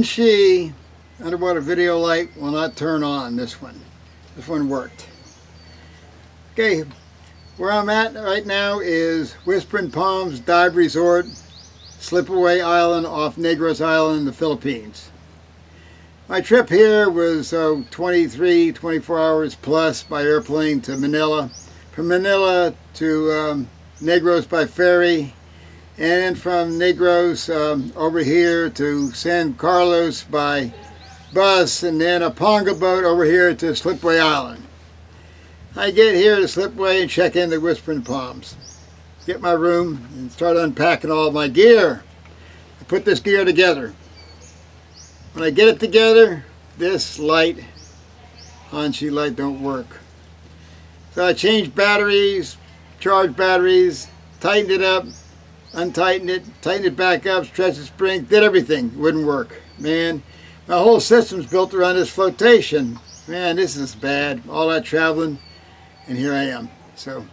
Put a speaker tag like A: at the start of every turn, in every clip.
A: Han Shi underwater video light will not turn on. This one worked. Okay, where I'm at right now is Whispering Palms Dive Resort, Slipaway Island off Negros Island in the Philippines. My trip here was 24 hours plus by airplane to Manila. From Manila to Negros by ferry, and from Negros over here to San Carlos by bus, and then a Ponga boat over here to Slipaway Island. I get here to Slipaway and check in the Whispering Palms. Get my room and start unpacking all of my gear. I put this gear together. When I get it together, this light, Han Shi light, don't work. So I changed batteries, charged batteries, tightened it up, untightened it, tightened it back up, stretched the spring, did everything. It wouldn't work. Man, my whole system's built around this flotation. Man, this is bad. All that traveling, and here I am. So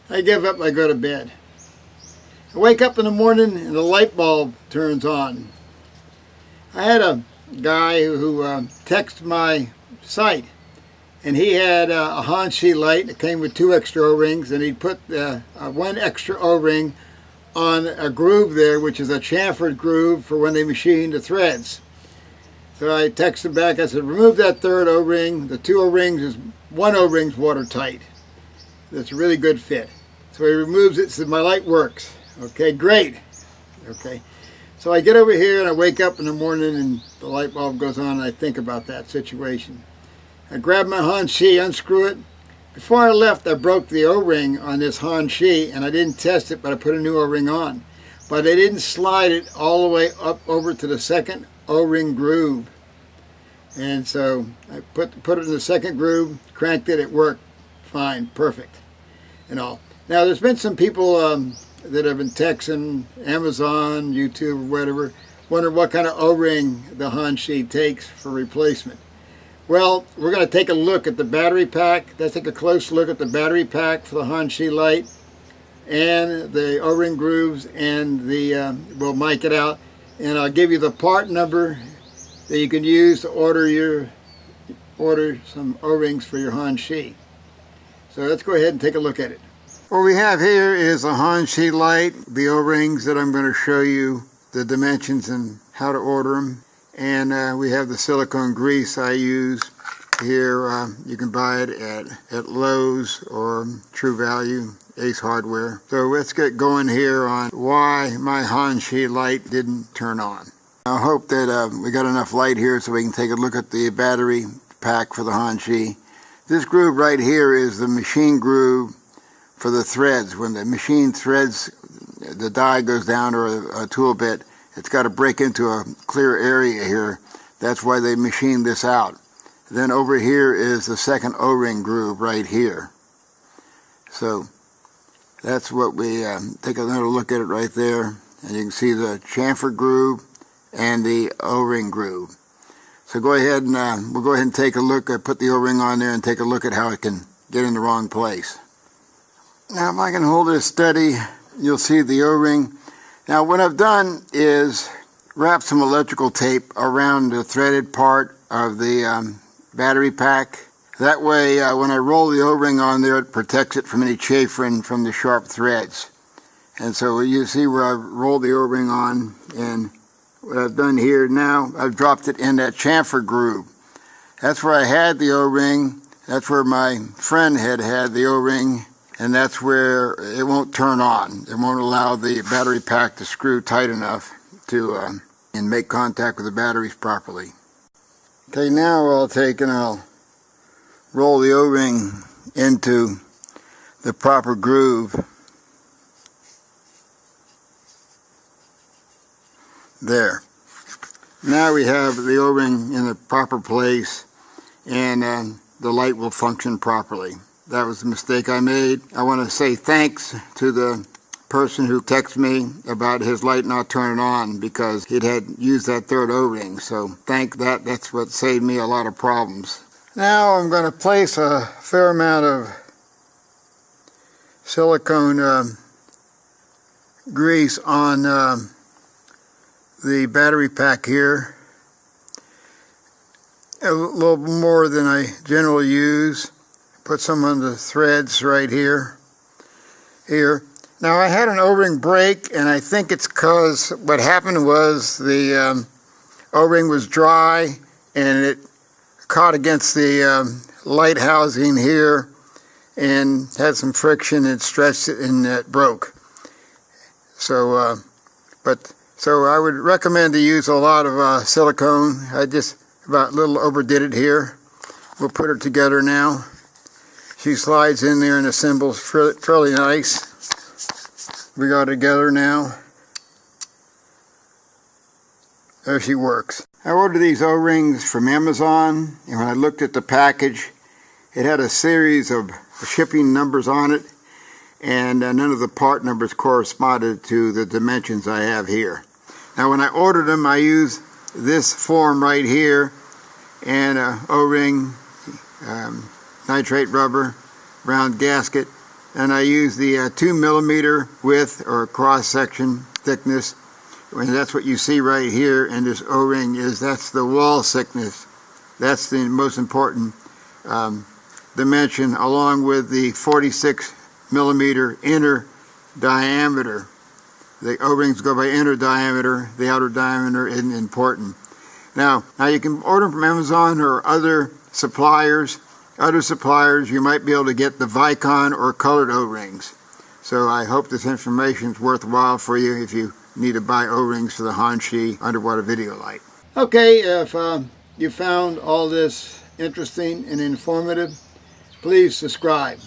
A: I give up, I go to bed. I wake up in the morning and the light bulb turns on. I had a guy who texted my site, and he had a Han Shi light that came with 2 extra O-rings, and he'd put 1 extra O-ring on a groove there, which is a chamfered groove for when they machine the threads. So I texted back, I said, remove that 3rd O-ring. The 2 O-rings is 1 O-ring's watertight. That's a really good fit. So he removes it, says my light works. Okay, great. Okay. So I get over here and I wake up in the morning and the light bulb goes on, and I think about that situation. I grab my Han Shi, unscrew it. Before I left, I broke the O-ring on this Han Shi, and I didn't test it, but I put a new O-ring on. But I didn't slide it all the way up over to the 2nd O-ring groove. And so I put it in the 2nd groove, cranked it, it worked fine, perfect, and all. Now there's been some people that have been texting Amazon, YouTube, or whatever, wonder what kind of O-ring the Han Shi takes for replacement. Well, we're going to take a look at the battery pack. Let's take a close look at the battery pack for the Han Shi light and the O-ring grooves, and we'll mic it out, and I'll give you the part number that you can use to order some O-rings for your Han Shi. So let's go ahead and take a look at it. What we have here is a Han Shi light, the O-rings that I'm going to show you the dimensions and how to order them. And we have the silicone grease I use here. You can buy it at Lowe's or True Value, Ace Hardware. So let's get going here on why my Han Shi light didn't turn on. I hope that we got enough light here so we can take a look at the battery pack for the Han Shi. This groove right here is the machine groove for the threads. When the machine threads, the die goes down, or a tool bit, it's got to break into a clear area here. That's why they machined this out. Then over here is the 2nd O-ring groove right here. So that's what we take another look at it right there, and you can see the chamfer groove and the O-ring groove. So go ahead and we'll go ahead and take a look. Put the O-ring on there and take a look at how it can get in the wrong place. Now if I can hold this steady, you'll see the O-ring. Now what I've done is wrap some electrical tape around the threaded part of the battery pack. That way when I roll the O-ring on there, it protects it from any chafing from the sharp threads. And so you see where I've rolled the O-ring on, and what I've done here now, I've dropped it in that chamfer groove. That's where I had the O-ring. That's where my friend had the O-ring. And that's where it won't turn on. It won't allow the battery pack to screw tight enough to and make contact with the batteries properly. Okay, now I'll roll the O-ring into the proper groove. There. Now we have the O-ring in the proper place, and the light will function properly. That was the mistake I made. I want to say thanks to the person who texted me about his light not turning on, because it had used that 3rd O-ring. So that's what saved me a lot of problems. Now I'm going to place a fair amount of silicone grease on the battery pack here, a little more than I generally use. Put some on the threads right here. Now I had an O-ring break, and I think it's because what happened was the O-ring was dry and it caught against the light housing here and had some friction and stretched it and it broke. So, so I would recommend to use a lot of silicone. I just about a little overdid it here. We'll put her together now. She slides in there and assembles fairly nice. We got her together now. There she works. I ordered these O-rings from Amazon, and when I looked at the package, it had a series of shipping numbers on it, and none of the part numbers corresponded to the dimensions I have here. Now when I ordered them, I used this form right here, and a O-ring, nitrate rubber, round gasket, and I use the 2mm width or cross-section thickness, and that's what you see right here in this O-ring. That's the wall thickness. That's the most important dimension, along with the 46mm inner diameter. The O-rings go by inner diameter. The outer diameter isn't important. Now you can order from Amazon or other suppliers. You might be able to get the Vicon or colored O-rings. So I hope this information is worthwhile for you if you need to buy O-rings for the Han Shi underwater video light. Okay, if you found all this interesting and informative, please subscribe.